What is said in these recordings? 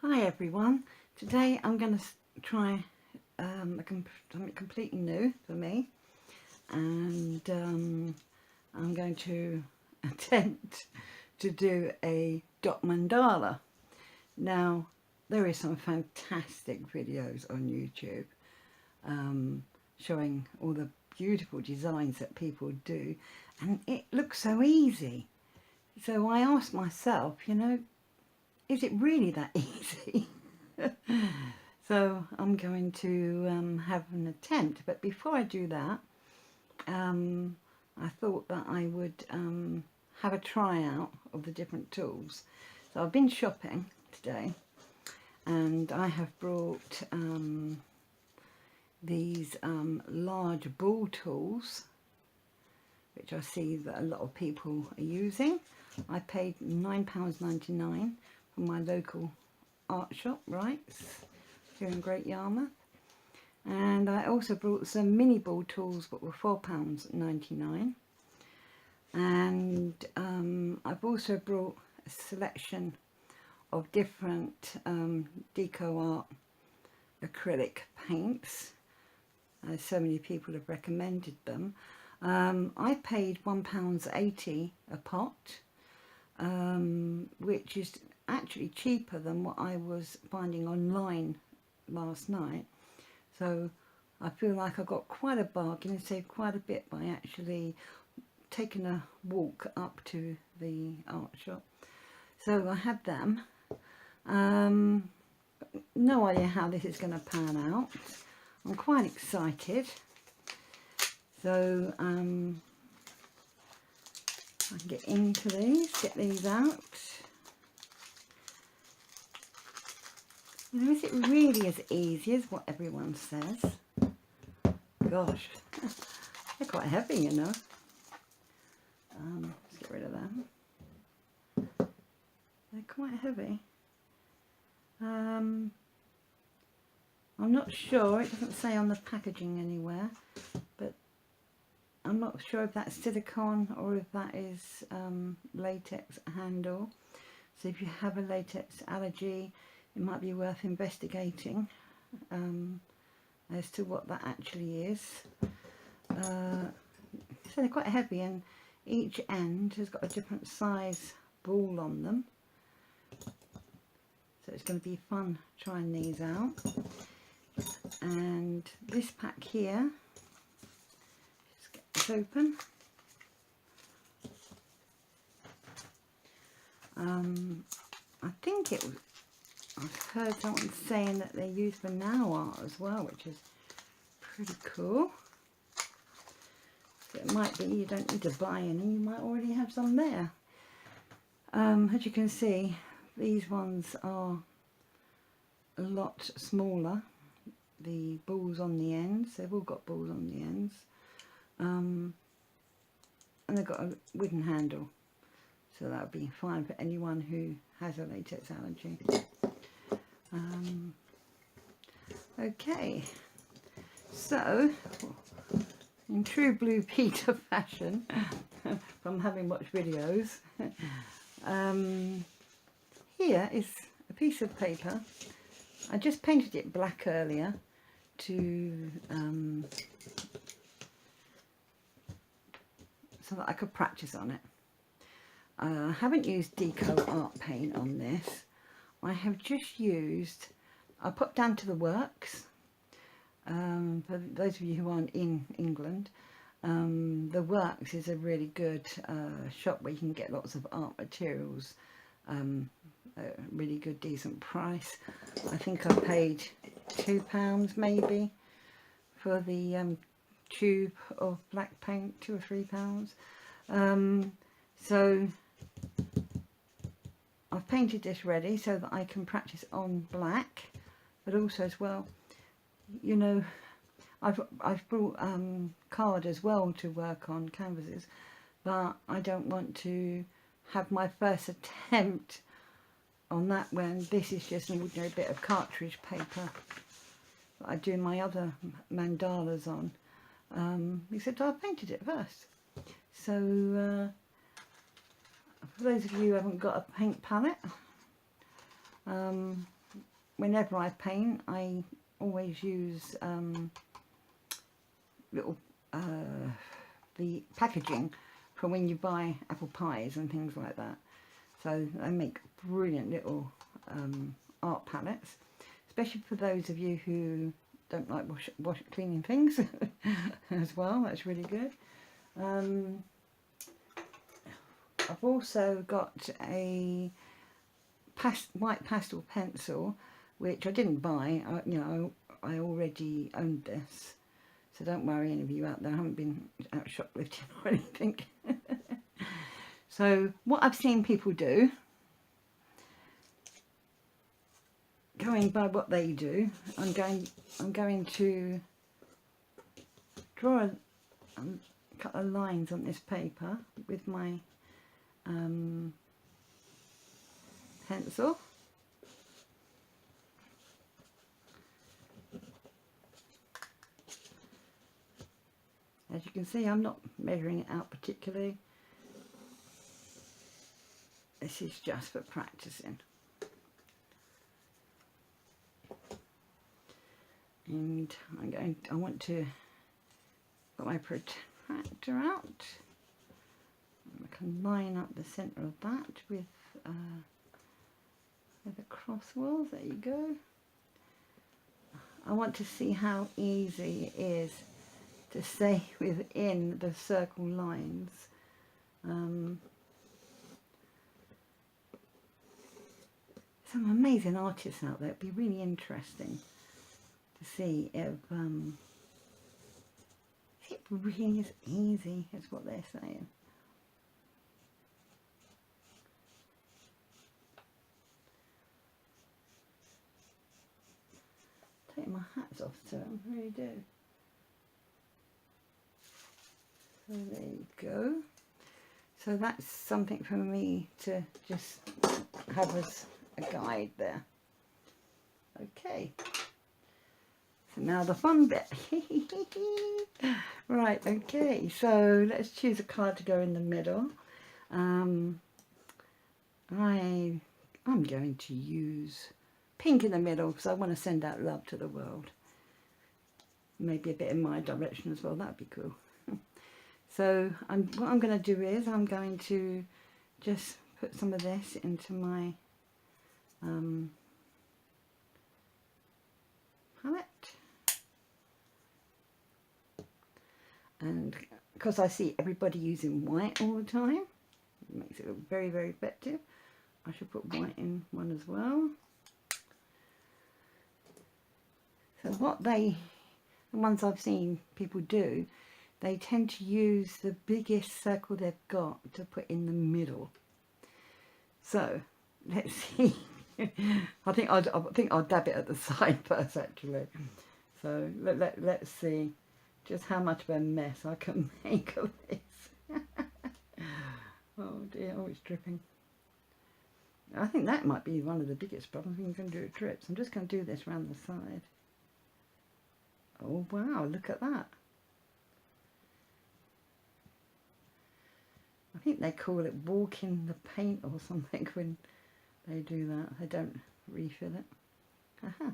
Hi everyone, today I'm going to try something completely new for me, and I'm going to attempt to do a dot mandala. Now there is some fantastic videos on YouTube showing all the beautiful designs that people do, and it looks so easy. So I asked myself, is it really that easy? So I'm going to have an attempt, but before I do that, I thought that I would have a tryout of the different tools. So I've been shopping today, and I have brought these large ball tools, which I see that a lot of people are using. I paid £9.99 from my local art shop, right, here in Great Yarmouth. And I also brought some mini ball tools, but were £4.99. And I've also brought a selection of different deco art acrylic paints, as so many people have recommended them. I paid £1.80 a pot, which is actually cheaper than what I was finding online last night. So I feel like I got quite a bargain and saved quite a bit by actually taking a walk up to the art shop. So I had them. No idea how this is going to pan out. I'm quite excited. So I can get into these, get these out. Is it really as easy as what everyone says? Gosh, they're quite heavy, you know. Let's get rid of them. They're quite heavy. I'm not sure, it doesn't say on the packaging anywhere, but I'm not sure if that's silicone or if that is latex handle. So if you have a latex allergy, it might be worth investigating as to what that actually is. So they're quite heavy, and each end has got a different size ball on them. So it's going to be fun trying these out. And this pack here, let's get this open. I think it was, I've heard someone saying that they use for nail art as well, which is pretty cool. So it might be you don't need to buy any, you might already have some there. As you can see, these ones are a lot smaller. The balls on the ends, they've all got balls on the ends. And they've got a wooden handle. So that would be fine for anyone who has a latex allergy. Okay, so in true Blue Peter fashion, from having watched videos, here is a piece of paper. I just painted it black earlier to so that I could practice on it. I haven't used deco art paint on this. I have just used, I popped down to the Works. For those of you who aren't in England, the Works is a really good shop where you can get lots of art materials at a really good decent price. I think I paid £2 maybe for the tube of black paint, £2 or £3. So I've painted this ready so that I can practice on black, but also as well, you know, I've brought card as well to work on canvases, but I don't want to have my first attempt on that when this is just an ordinary bit of cartridge paper that I do my other mandalas on, except I've painted it first. So for those of you who haven't got a paint palette, whenever I paint, I always use little the packaging for when you buy apple pies and things like that. So they make brilliant little art palettes, especially for those of you who don't like cleaning things as well. That's really good. I've also got a white pastel pencil, which I didn't buy. I already owned this, so don't worry, any of you out there. I haven't been out shoplifting or anything. So what I've seen people do, going by what they do, I'm going to draw a couple of lines on this paper with my pencil. As you can see, I'm not measuring it out particularly. This is just for practicing. And I want to put my protractor out. I can line up the centre of that with the cross walls. There you go. I want to see how easy it is to stay within the circle lines. Some amazing artists out there. It'd be really interesting to see if it really is easy, is what they're saying. Take my hats off to them, I really do. So there you go. So that's something for me to just have as a guide there. Okay. So now the fun bit. Right, okay, so let's choose a card to go in the middle. I'm going to use pink in the middle because I want to send out love to the world. Maybe a bit in my direction as well, that'd be cool. So what I'm going to do is I'm going to just put some of this into my palette. And because I see everybody using white all the time, it makes it look very, very effective. I should put white in one as well. So the ones I've seen people do, they tend to use the biggest circle they've got to put in the middle. So let's see. I think I'll dab it at the side first, actually. So let's see just how much of a mess I can make of this. Oh dear, oh, it's dripping. I think that might be one of the biggest problems. I'm going to do it drips. I'm just going to do this around the side. Oh wow, look at that. I think they call it walking the paint or something when they do that. They don't refill it. Aha.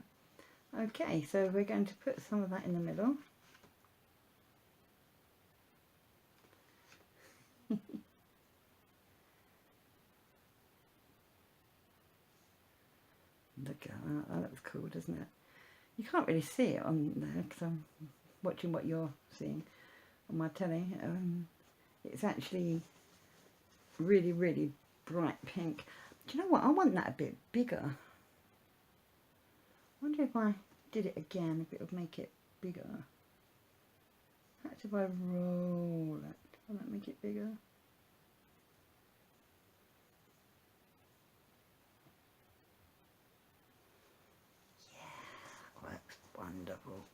Okay, so we're going to put some of that in the middle. Look at that, that looks cool, doesn't it? You can't really see it on there because I'm watching what you're seeing on my telly. It's actually really, really bright pink. Do you know what? I want that a bit bigger. I wonder if I did it again, if it would make it bigger. Perhaps if I roll it, will that make it bigger? Yeah, works wonderful.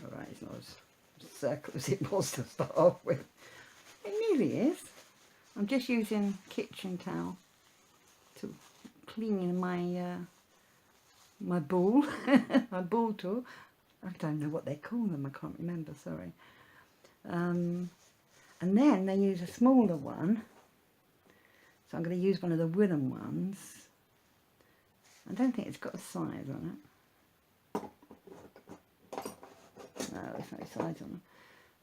Alright, it's not as circle as it was to start off with. It nearly is. I'm just using kitchen towel to clean my my ball, my ball tool. I don't know what they call them. I can't remember. Sorry. And then they use a smaller one. So I'm going to use one of the wooden ones I don't think it's got a size on it. No, there's no size on it.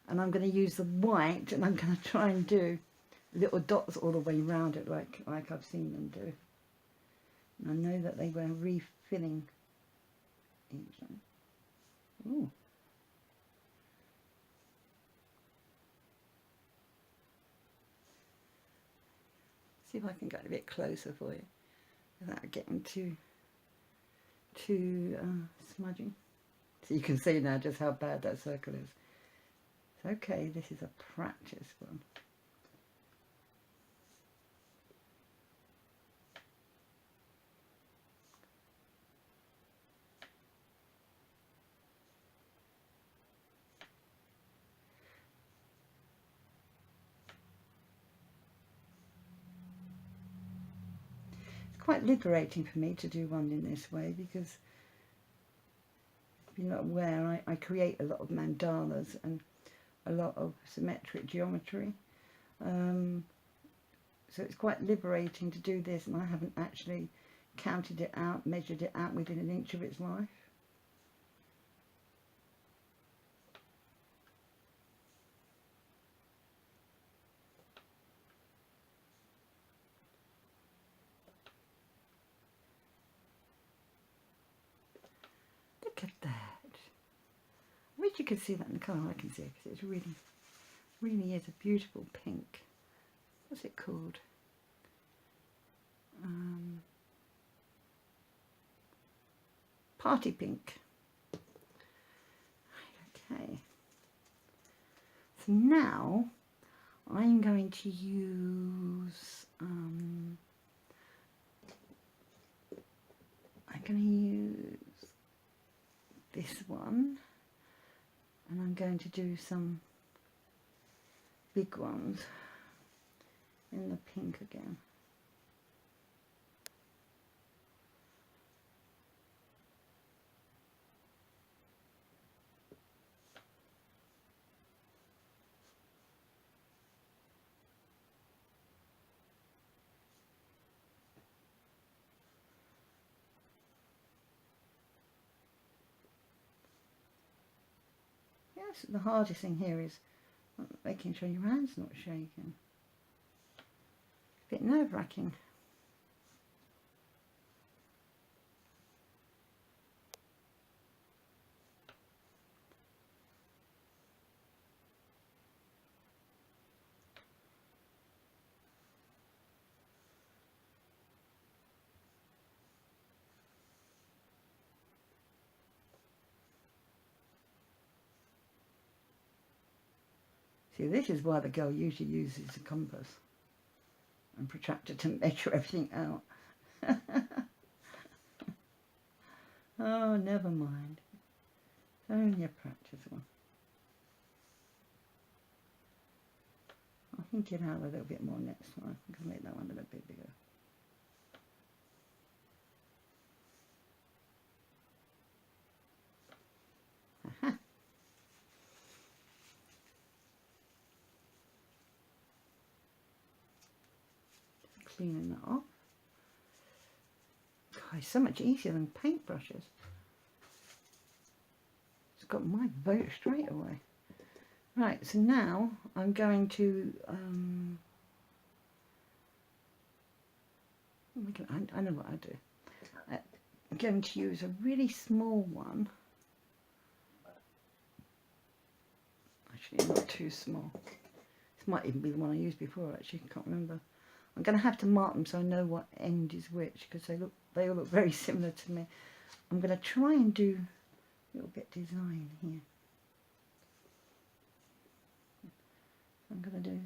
And I'm going to use the white, and I'm going to try and do little dots all the way around it, like I've seen them do. And I know that they were refilling each one. Ooh. See if I can get a bit closer for you without getting too smudging. So you can see now just how bad that circle is. It's okay, this is a practice one. Quite liberating for me to do one in this way, because if you're not aware, I create a lot of mandalas and a lot of symmetric geometry, so it's quite liberating to do this, and I haven't actually counted it out, measured it out within an inch of its life. Look at that. I wish you could see that in the colour. I can see it because it's really is a beautiful pink. What's it called? Party pink. Okay. So now I'm going to use this one, and I'm going to do some big ones in the pink again. Yes, the hardest thing here is making sure your hand's not shaking. A bit nerve-wracking. See, this is why the girl usually uses a compass and protractor to measure everything out. Oh, never mind. It's only a practice one. I'll think it out a little bit more next time. I'm going to make that one a little bit bigger. Aha. Cleaning that off. God, it's so much easier than paintbrushes. It's got my vote straight away. Right, so now I'm going to I know what I do. I'm going to use a really small one. Actually, not too small. This might even be the one I used before, actually, I can't remember. I'm going to have to mark them so I know what end is which, because they all look very similar to me. I'm going to try and do a little bit of design here. I'm going to do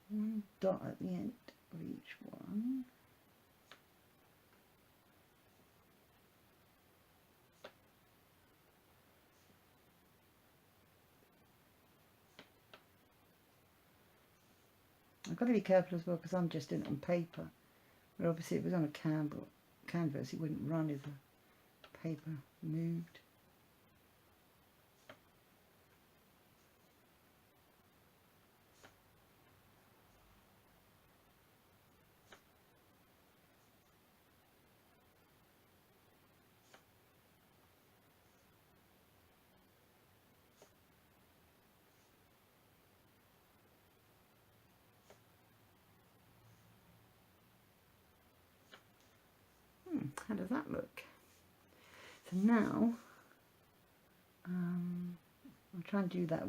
one dot at the end of each one. I've got to be careful as well, because I'm just doing it on paper. But obviously if it was on a canvas, it wouldn't run if the paper moved. How does that look? So now I'll try and do that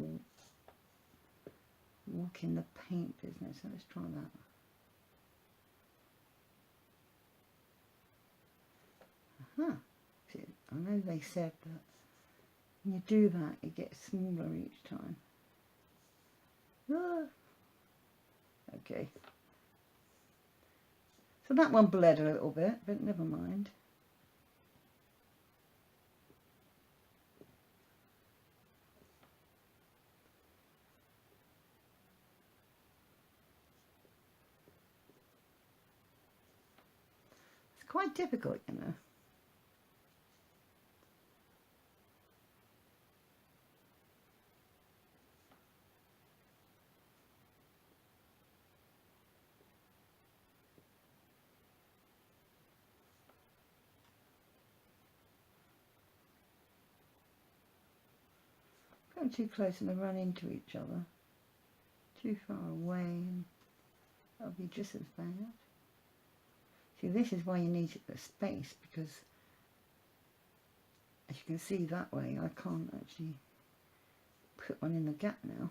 walk in the paint business. So let's try that. See, I know they said that when you do that it gets smaller each time. Okay. So that one bled a little bit, but never mind. It's quite difficult, you know. Come too close and they run into each other. Too far away and that'll be just as bad. See, this is why you need the space, because as you can see that way I can't actually put one in the gap now.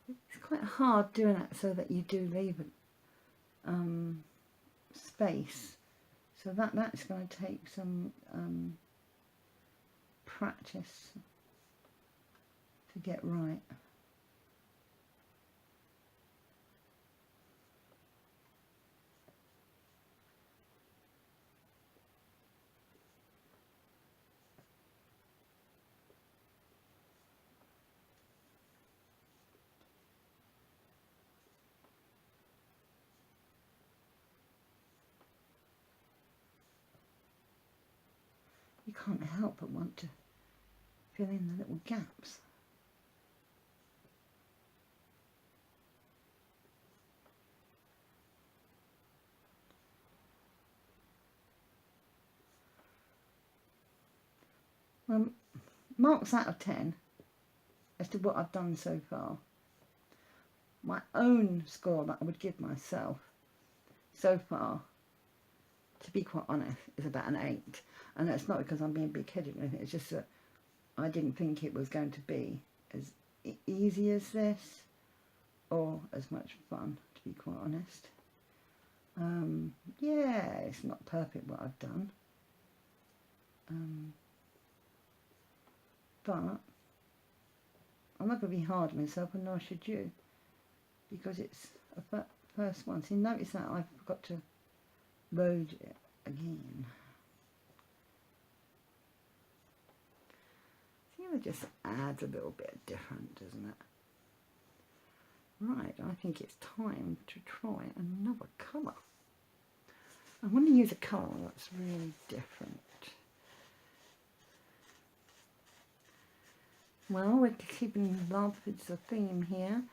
It's quite hard doing that so that you do leave space. So that's going to take some practice to get right. You can't help but want to fill in the little gaps. Well, marks out of 10 as to what I've done so far. My own score that I would give myself so far, to be quite honest, is about an 8. And that's not because I'm being big-headed or anything, it's just that I didn't think it was going to be as easy as this, or as much fun, to be quite honest. Yeah, it's not perfect what I've done. But I'm not going to be hard on myself, and nor should you, because it's a first one. See, notice that I forgot to load it again. See, it just adds a little bit different, doesn't it? Right, I think it's time to try another colour. I want to use a colour that's really different. Well, we're keeping love as the theme here.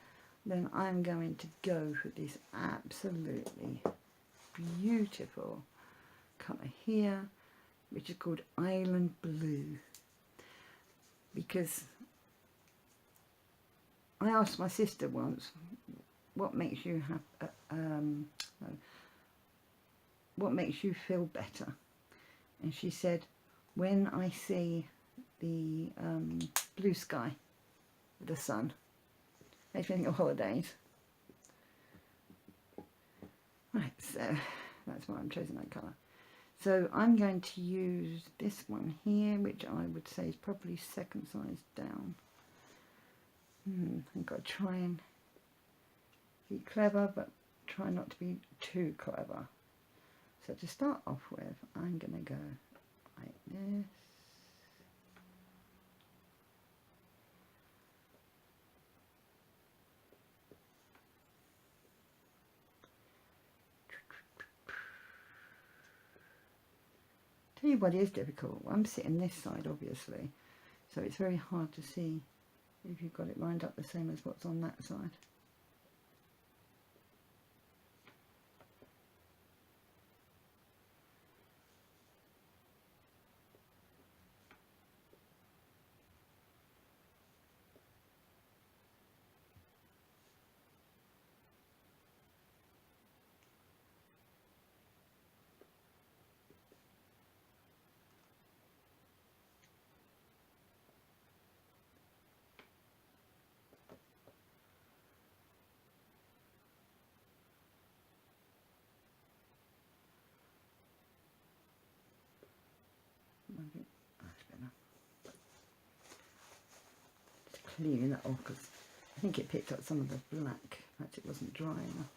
Then I'm going to go for this absolutely beautiful colour here, which is called Island Blue. Because I asked my sister once, what makes you what makes you feel better? And she said, when I see the blue sky with the sun, makes me think of holidays. Right, so that's why I'm choosing that colour. So I'm going to use this one here, which I would say is probably second size down. I've got to try and be clever, but try not to be too clever. So to start off with, I'm going to go like this. Tell you what is difficult. I'm sitting this side, obviously, so it's very hard to see if you've got it lined up the same as what's on that side. That's better. Just cleaning that off because I think it picked up some of the black. Perhaps it wasn't dry enough.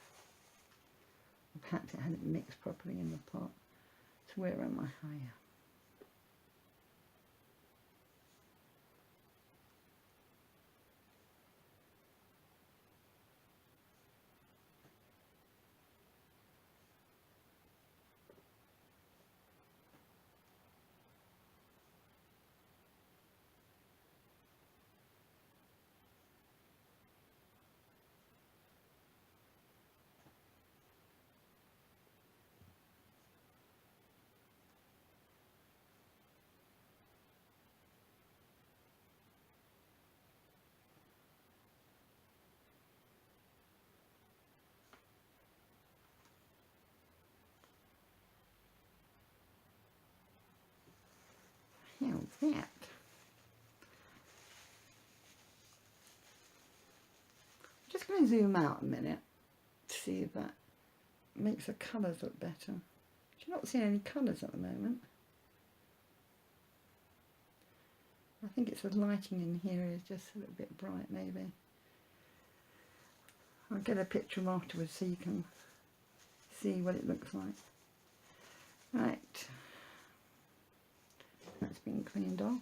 Perhaps it hadn't mixed properly in the pot. So where am I? Oh yeah. How's that? Just going to zoom out a minute to see if that makes the colours look better. You're not seeing any colours at the moment. I think it's the lighting in here is just a little bit bright, maybe. I'll get a picture afterwards so you can see what it looks like. Right, that's been cleaned off.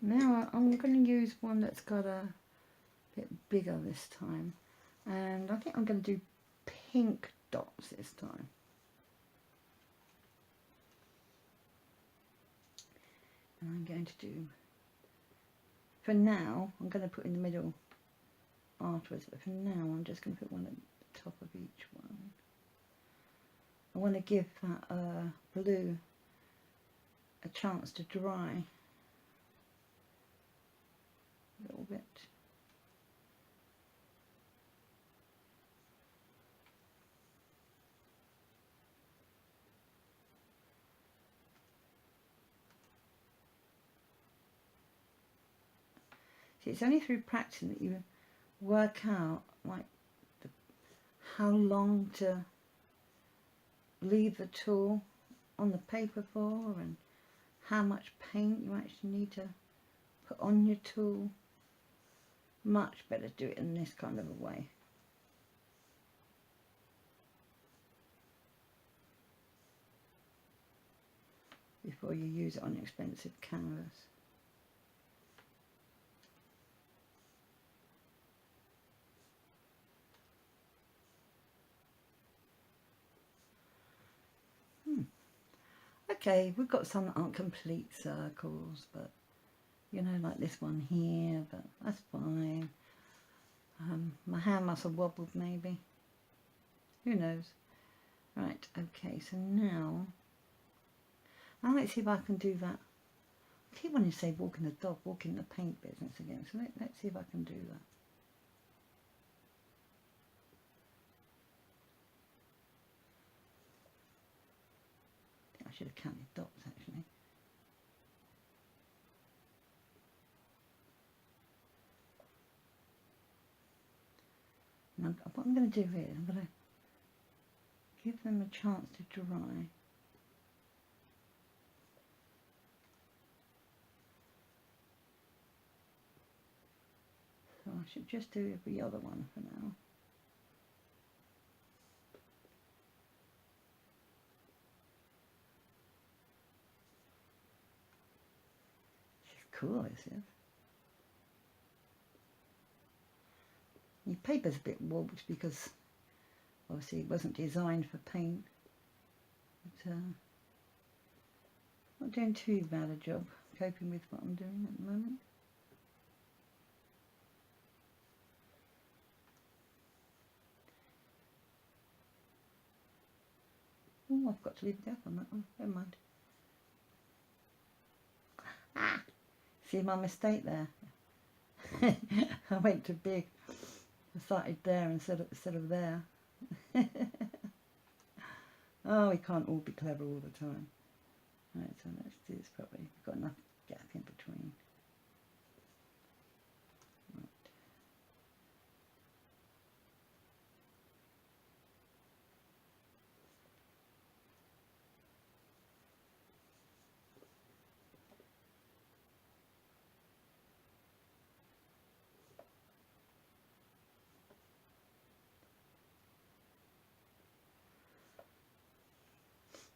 Now I'm going to use one that's got a bit bigger this time, and I think I'm going to do pink dots this time. And I'm going to do, for now, I'm going to put in the middle afterwards, but for now I'm just going to put one at the top of each one. I want to give that blue a chance to dry a little bit. See, it's only through practicing that you work out like how long to leave the tool on the paper for and how much paint you actually need to put on your tool. Much better do it in this kind of a way. Before you use it on expensive canvas. Okay, we've got some that aren't complete circles, but you know, like this one here, but that's fine. My hand must have wobbled maybe. Who knows? Right, okay, so now let's see if I can do that. I keep wanting to say walking the dog, walking the paint business again, so let's see if I can do that. I should have counted dots actually. Now, what I'm going to do here, I'm going to give them a chance to dry. So I should just do the other one for now. She's cool, this is. The paper's a bit warped because obviously it wasn't designed for paint. But not doing too bad a job coping with what I'm doing at the moment. Oh, I've got to leave the gap on that one. Never mind. Ah! See my mistake there. I went too big. I started there instead of there. Oh, we can't all be clever all the time. Right, so let's do this properly. We've got enough gap in between. Right.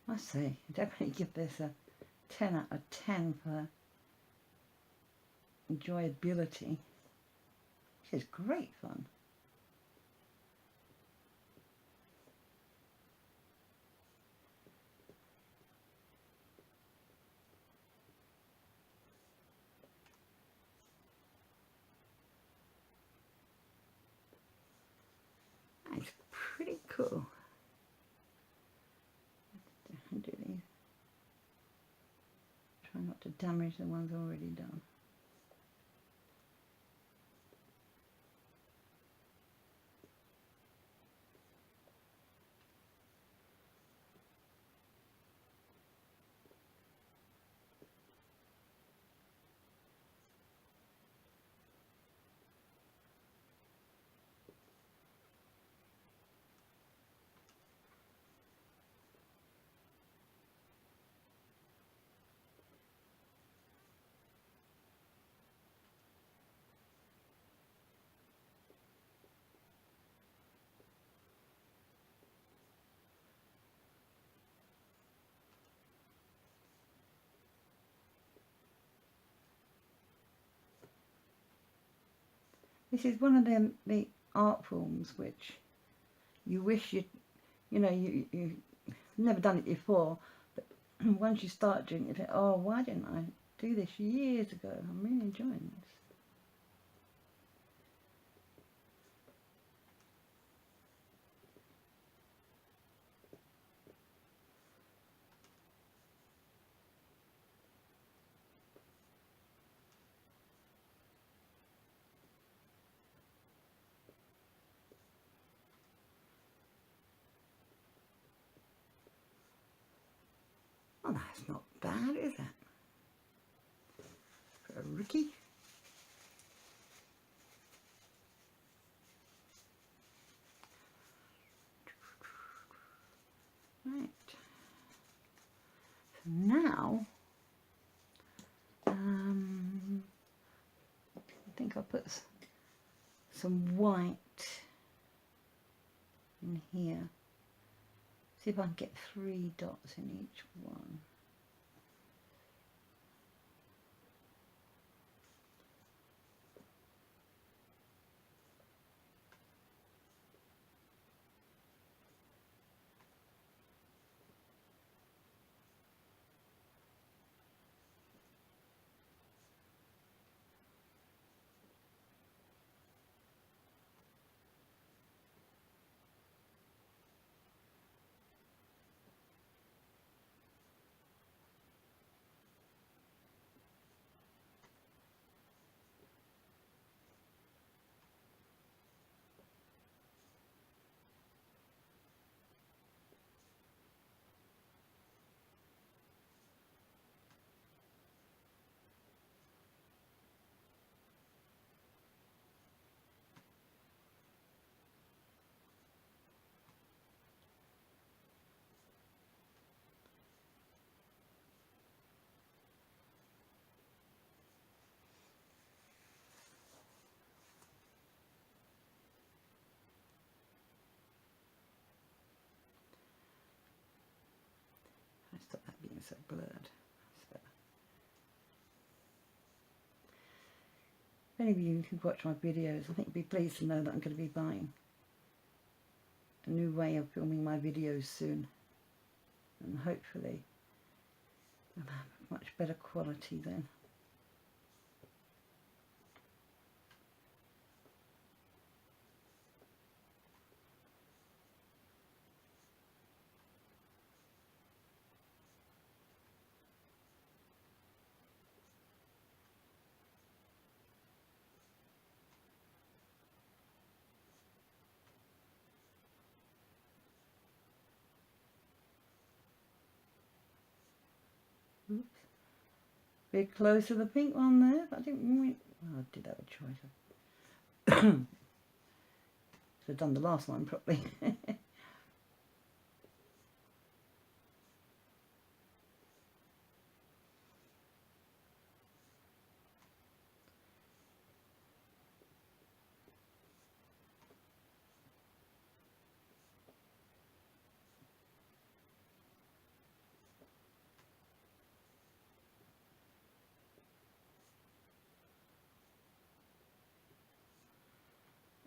I say, definitely give this a 10 out of 10 for enjoyability. This is great fun. It's pretty cool. Do these. Try not to damage the ones already done. This is one of the art forms which you wish you've never done it before, but once you start doing it, you think, oh, why didn't I do this years ago? I'm really enjoying this. Oh, that's not bad, is it? For a rookie. Right. So now, I think I'll put some white in here. See if I can get 3 dots in each one. so blurred. So, if any of you who watch my videos, I think you'd be pleased to know that I'm going to be buying a new way of filming my videos soon, and hopefully I'll have much better quality then. Oops. Bit close to the pink one there, but I didn't really, oh, I did have a choice. Should have done the last one properly.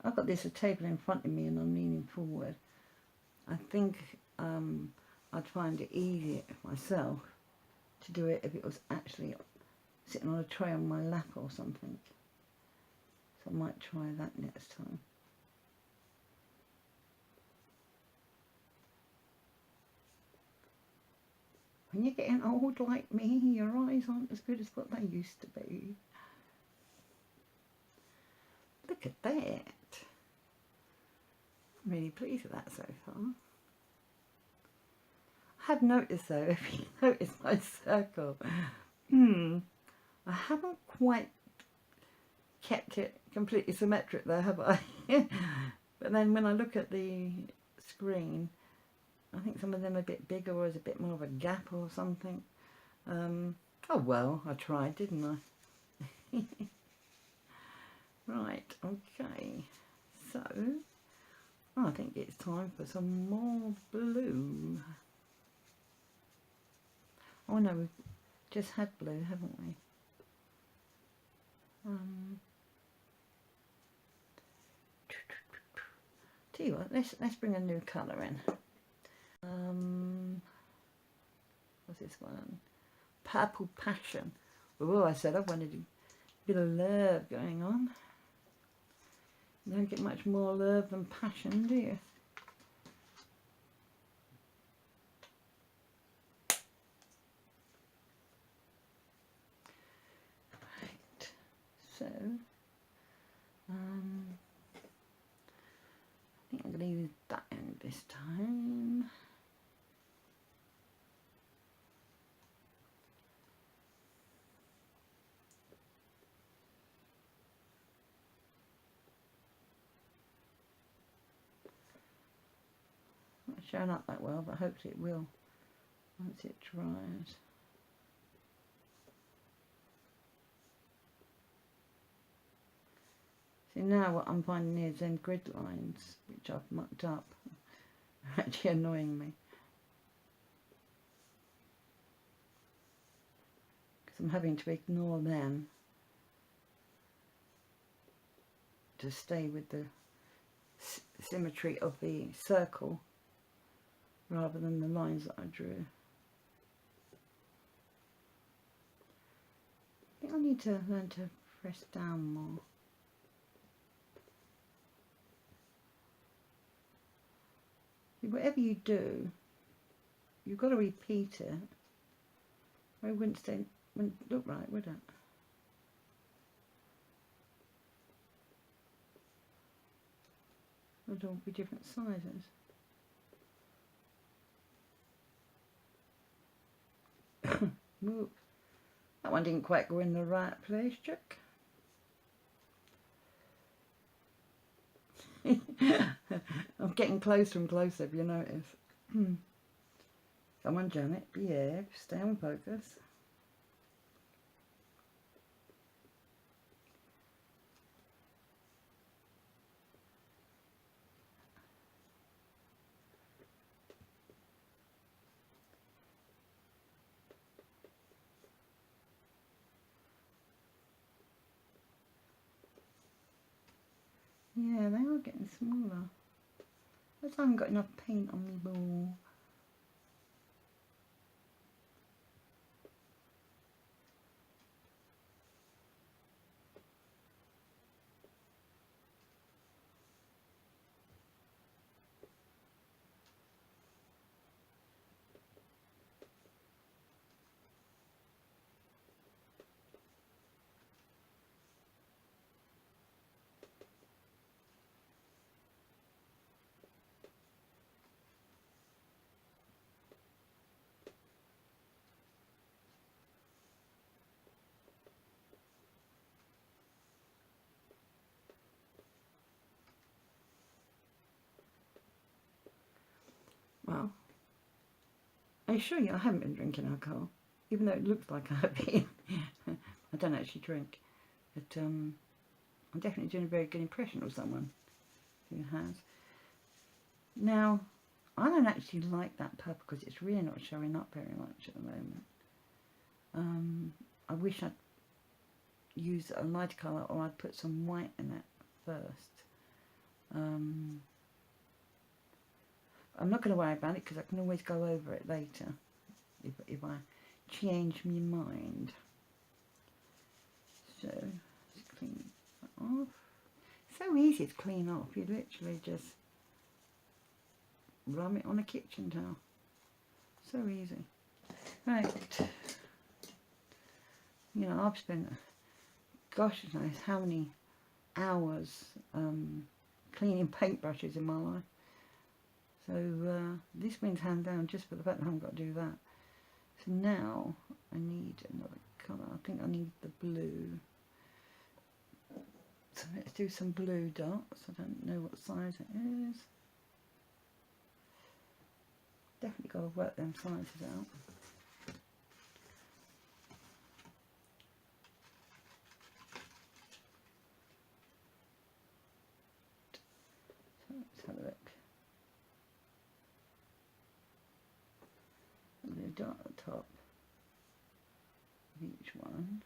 I've got this a table in front of me and I'm leaning forward. I think I'd find it easier myself to do it if it was actually sitting on a tray on my lap or something. So I might try that next time. When you're getting old like me, your eyes aren't as good as what they used to be. Look at that. I'm really pleased with that so far. I have noticed though, if you notice my circle, I haven't quite kept it completely symmetric there, have I? But then when I look at the screen, I think some of them are a bit bigger, or there's a bit more of a gap or something. Oh well, I tried, didn't I? Right, okay, so I think it's time for some more blue. Oh no, we've just had blue, haven't we? Tell you what, let's bring a new colour in. What's this one? Purple Passion. Oh, I said I wanted a bit of love going on. You don't get much more love than passion, do you? Right, so I think I'm going to use that end this time. Not showing up that well, but hopefully it will once it dries. See, now what I'm finding is them grid lines, which I've mucked up, are actually annoying me. Because I'm having to ignore them to stay with the symmetry of the circle rather than the lines that I drew. I think I need to learn to press down more. Whatever you do, you've got to repeat it. Or it wouldn't look right, would it? Would all be different sizes. Whoop. That one didn't quite go in the right place, Chuck. I'm getting closer and closer, if you notice. Come on, Janet, behave, stay on focus. Yeah, they are getting smaller. I just haven't got enough paint on my ball. Well, I assure you I haven't been drinking alcohol, even though it looks like I have been. I don't actually drink, but I'm definitely doing a very good impression of someone who has. Now, I don't actually like that purple because it's really not showing up very much at the moment. I wish I'd use a lighter colour, or I'd put some white in it first. I'm not going to worry about it because I can always go over it later if I change my mind. So, just clean that off. So easy to clean off. You literally just rub it on a kitchen towel. So easy. Right. You know, I've spent, gosh knows how many hours cleaning paintbrushes in my life. So this means hand down just for the fact that I haven't got to do that. So now I need another colour. I think I need the blue. So let's do some blue dots. I don't know what size it is. Definitely got to work them sizes out. So let's have a look. The dot at the top of each one.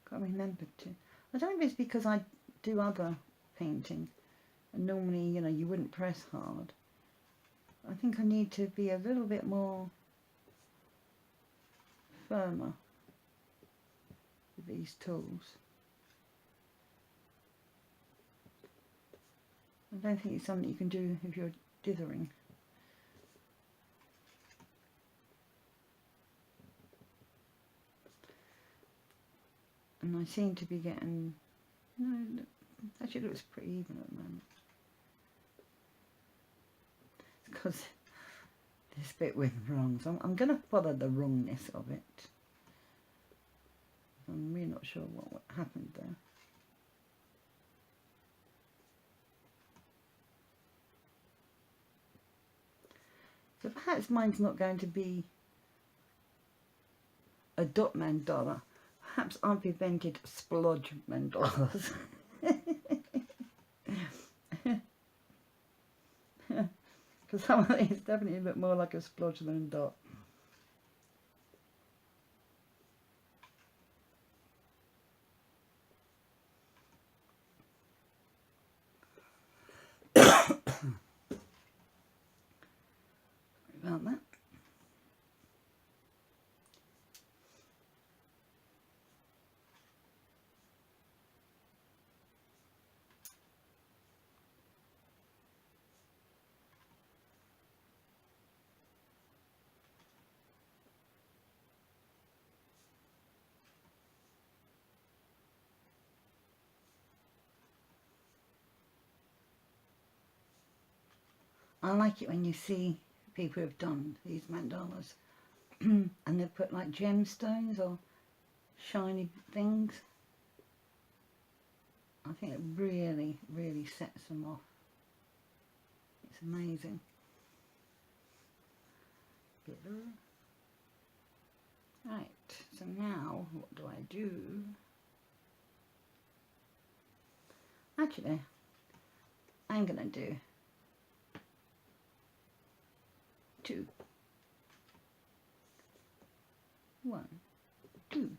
Can't remember to. I don't know if it's because I do other painting and normally, you know, you wouldn't press hard. I think I need to be a little bit more firmer with these tools. I don't think it's something you can do if you're dithering. And I seem to be getting, no, actually it looks pretty even at the moment. It's because this bit went wrong, so I'm going to follow the wrongness of it. I'm really not sure what happened there. So perhaps mine's not going to be a dot mandala. Perhaps I've invented splodge mandalas. Because some of these definitely look more like a splodge than a dot. About that. I like it when you see people who've done these mandalas and they've put like gemstones or shiny things. I think it really, really sets them off. It's amazing. Right, so now what do? Actually, I'm going to do 2, 1, 2, 1.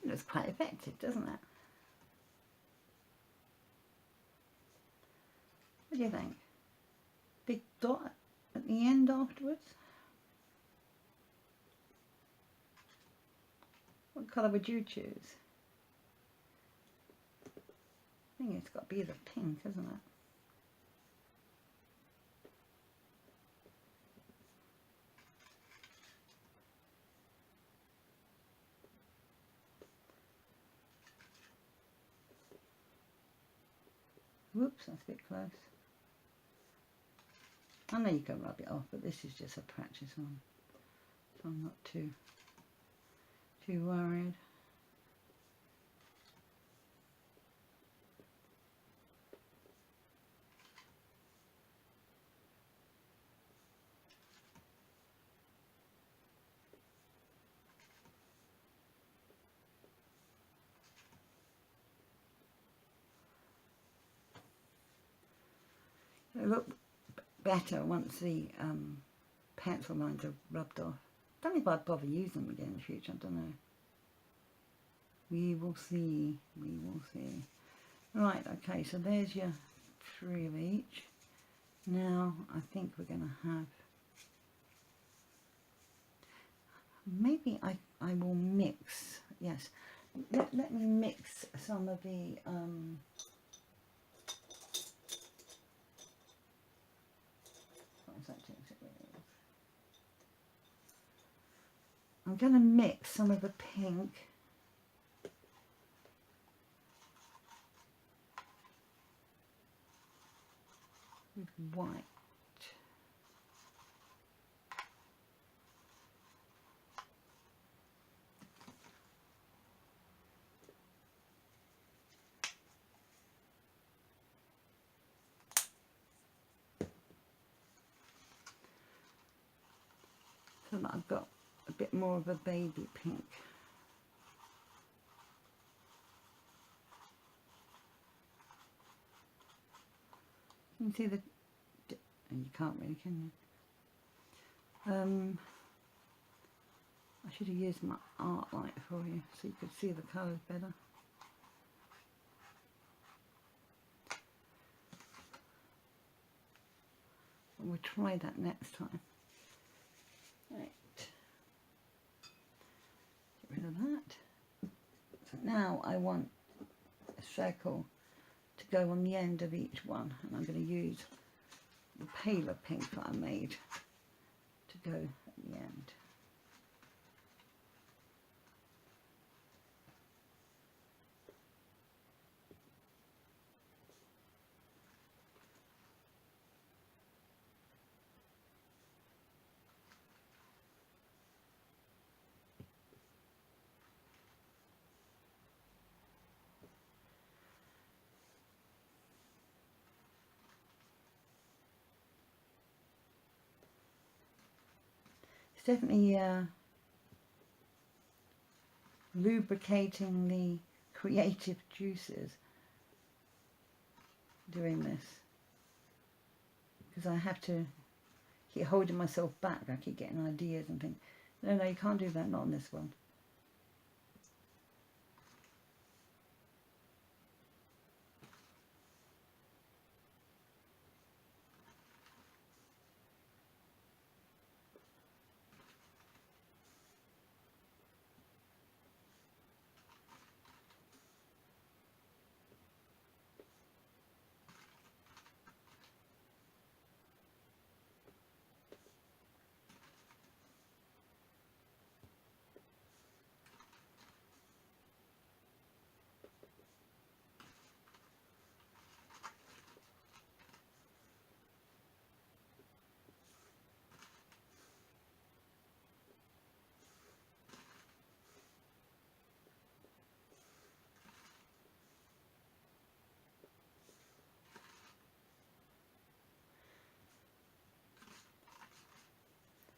It looks quite effective, doesn't it? What do you think? Big dot at the end afterwards? What colour would you choose? I think it's got to be the pink, isn't it? Whoops, that's a bit close. I know you can rub it off, but this is just a practice one, so I'm not too worried. It'll look better once the pencil lines are rubbed off. I don't know if I'd bother using them again in the future, I don't know. We will see, we will see. Right, okay, so there's your 3 of each. Now I think we're going to have, maybe I will mix, yes, let me mix some of the I'm going to mix some of the pink with white. So that I've got a bit more of a baby pink. You can see the, you can't really, can you? I should have used my art light for you so you could see the colours better. We'll try that next time. Right. Get rid of that. So now I want a circle to go on the end of each one, and I'm going to use the paler pink that I made to go at the end. It's definitely lubricating the creative juices doing this, because I have to keep holding myself back. I keep getting ideas and things. No, you can't do that, not on this one.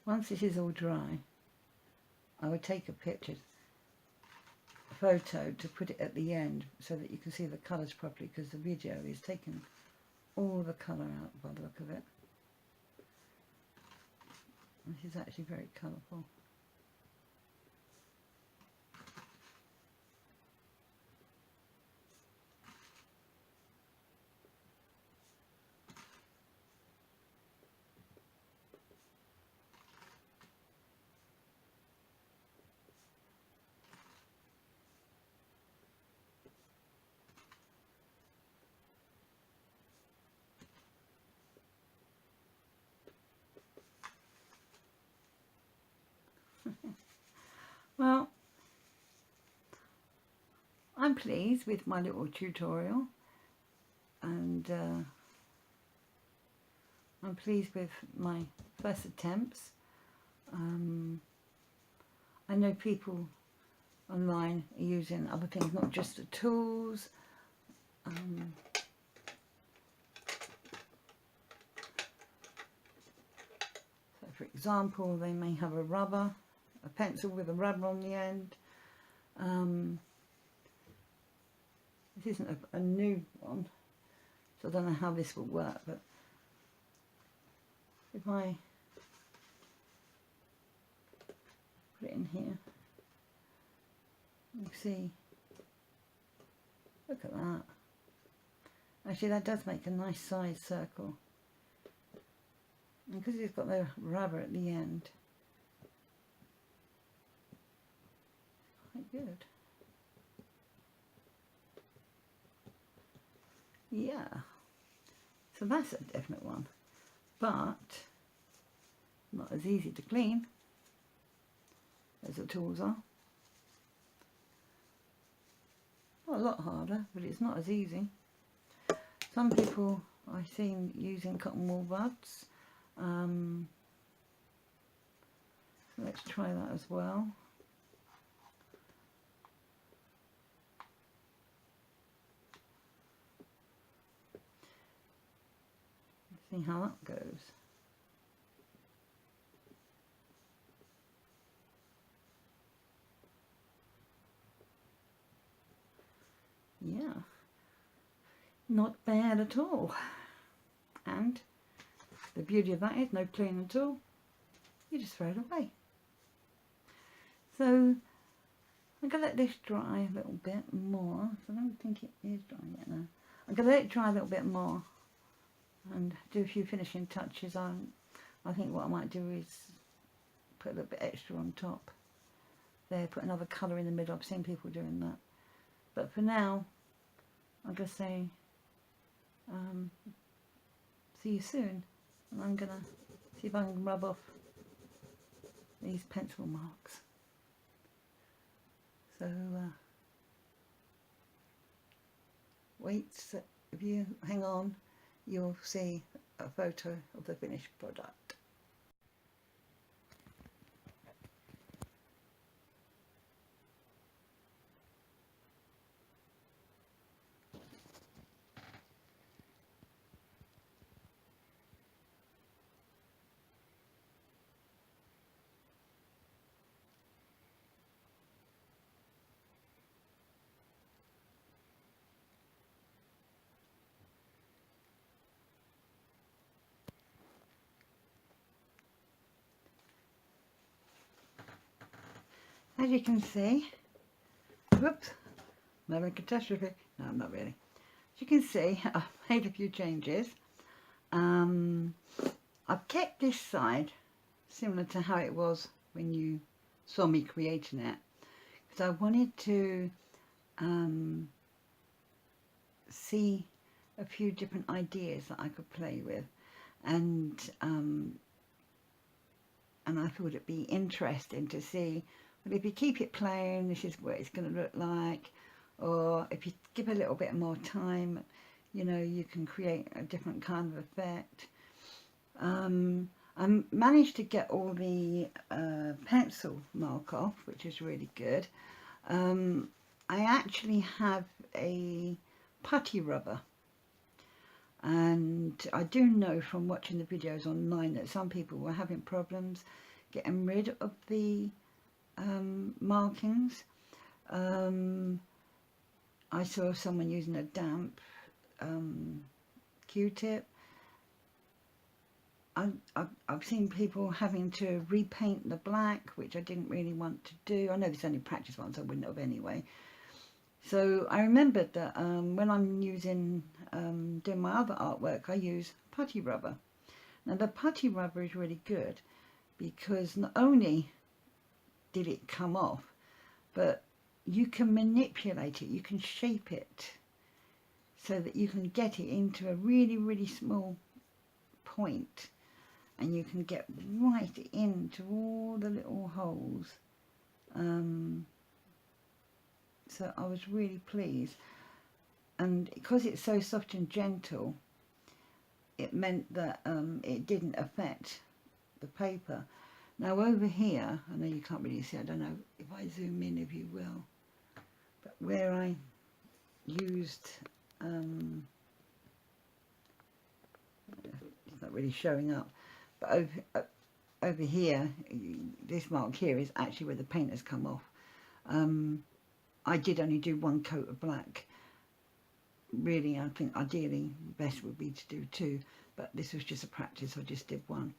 Once this is all dry, I would take a photo to put it at the end so that you can see the colours properly, because the video is taking all the colour out by the look of it. This is actually very colourful. Well, I'm pleased with my little tutorial, and I'm pleased with my first attempts. I know people online are using other things, not just the tools. So for example, they may have a pencil with a rubber on the end. This isn't a new one, so I don't know how this will work, but if I put it in here, you see, look at that. Actually, that does make a nice size circle. And because it's got the rubber at the end, quite good. Yeah, so that's a definite one, but not as easy to clean as the tools are. Not a lot harder, but it's not as easy. Some people I've seen using cotton wool buds. Let's try that as well. See how that goes. Yeah, not bad at all. And the beauty of that is no cleaning at all. You just throw it away. So I'm going to let this dry a little bit more. So I don't think it is dry yet now. I'm going to let it dry a little bit more and do a few finishing touches. I think what I might do is put a little bit extra on top there, put another colour in the middle. I've seen people doing that, but for now I'm going to say see you soon, and I'm going to see if I can rub off these pencil marks. So wait, if you hang on, you'll see a photo of the finished product. as you can see, whoops, I'm having a catastrophe. No, I'm not really. As you can see, I've made a few changes. I've kept this side similar to how it was when you saw me creating it, because I wanted to see a few different ideas that I could play with, and I thought it'd be interesting to see, well, if you keep it plain, this is what it's going to look like, or if you give a little bit more time, you know, you can create a different kind of effect. I managed to get all the pencil mark off, which is really good. I actually have a putty rubber, and I do know from watching the videos online that some people were having problems getting rid of the markings. I saw someone using a damp Q-tip. I've seen people having to repaint the black, which I didn't really want to do. I know there's only practice ones, I wouldn't have anyway. So I remembered that when I'm using, doing my other artwork, I use putty rubber. Now the putty rubber is really good because not only did it come off, but you can manipulate it, you can shape it so that you can get it into a really, really small point, and you can get right into all the little holes. So I was really pleased, and because it's so soft and gentle, it meant that it didn't affect the paper. Now over here, I know you can't really see, I don't know if I zoom in if you will, but where I used, it's not really showing up, but over here, this mark here is actually where the paint has come off. I did only do one coat of black. Really, I think ideally best would be to do two, but this was just a practice, I just did one.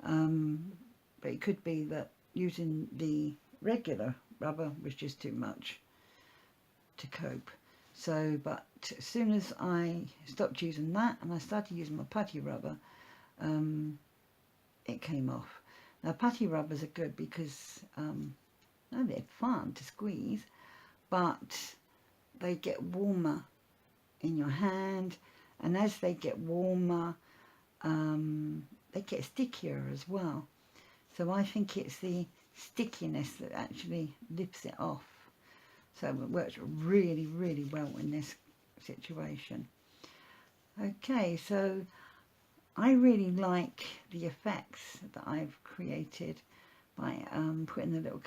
But it could be that using the regular rubber was just too much to cope. So, but as soon as I stopped using that and I started using my putty rubber, it came off. Now putty rubbers are good because they're fun to squeeze, but they get warmer in your hand, and as they get warmer, they get stickier as well. So I think it's the stickiness that actually lifts it off. So it works really, really well in this situation. Okay, so I really like the effects that I've created by putting the little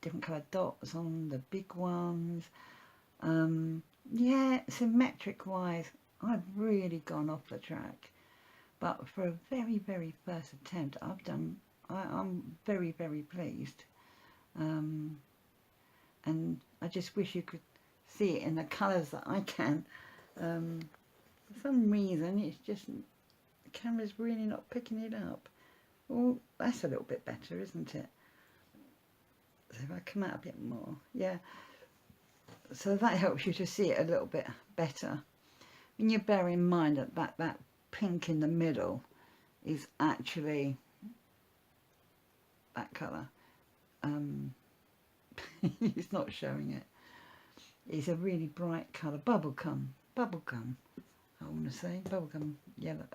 different coloured dots on the big ones. Yeah, symmetric wise, I've really gone off the track. But for a very, very first attempt, I'm very, very pleased. And I just wish you could see it in the colours that I can. For some reason, it's just, the camera's really not picking it up. Oh, that's a little bit better, isn't it? So if I come out a bit more, yeah. So that helps you to see it a little bit better. And you bear in mind that that pink in the middle is actually that colour. It's not showing it. It's a really bright colour, bubblegum, I want to say, bubblegum yellow,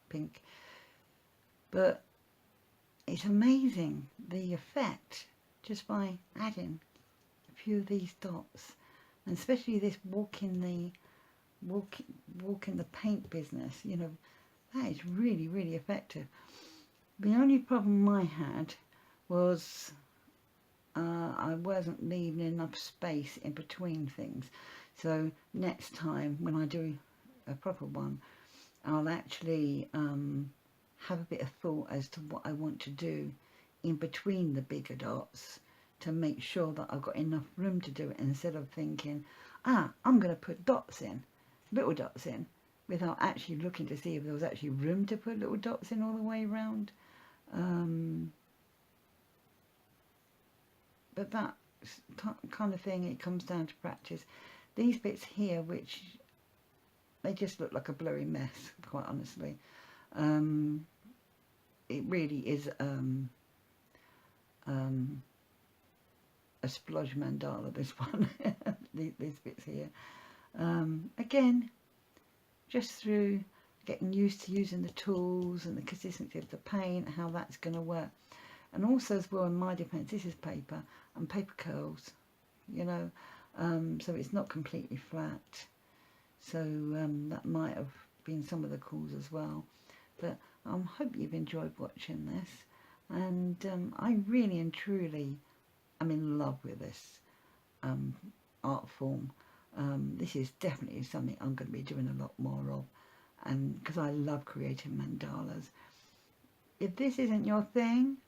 pink. But it's amazing the effect just by adding a few of these dots, and especially this walk in the paint business, you know, that is really, really effective. The only problem I had was I wasn't leaving enough space in between things. So next time when I do a proper one, I'll actually have a bit of thought as to what I want to do in between the bigger dots to make sure that I've got enough room to do it, instead of thinking, I'm going to put dots in, little dots in, without actually looking to see if there was actually room to put little dots in all the way around. but that kind of thing, it comes down to practice. These bits here, which they just look like a blurry mess, quite honestly. It really is a splodge mandala, this one. These bits here. Again, just through getting used to using the tools and the consistency of the paint, how that's going to work. And also as well, in my defence, this is paper and paper curls, you know, so it's not completely flat. So that might have been some of the calls as well. But I hope you've enjoyed watching this. And I really and truly am in love with this art form. This is definitely something I'm going to be doing a lot more of, and because I love creating mandalas. If this isn't your thing,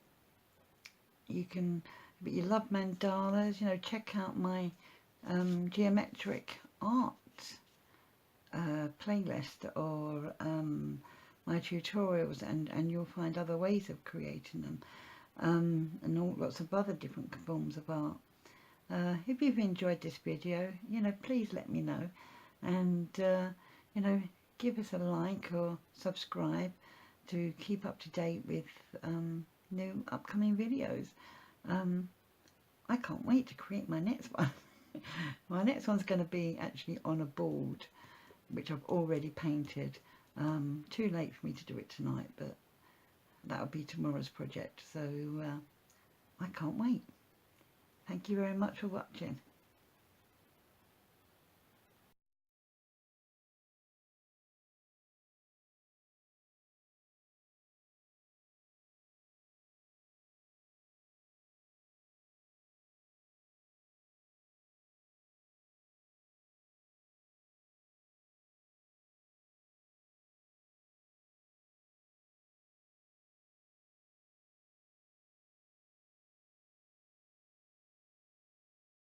but you love mandalas, you know, check out my geometric art playlist, or my tutorials, and you'll find other ways of creating them, and lots of other different forms of art. If you've enjoyed this video, you know, please let me know, and you know, give us a like or subscribe to keep up to date with new upcoming videos. I can't wait to create my next one. My next one's going to be actually on a board, which I've already painted. Too late for me to do it tonight, but that'll be tomorrow's project, so I can't wait. Thank you very much for watching.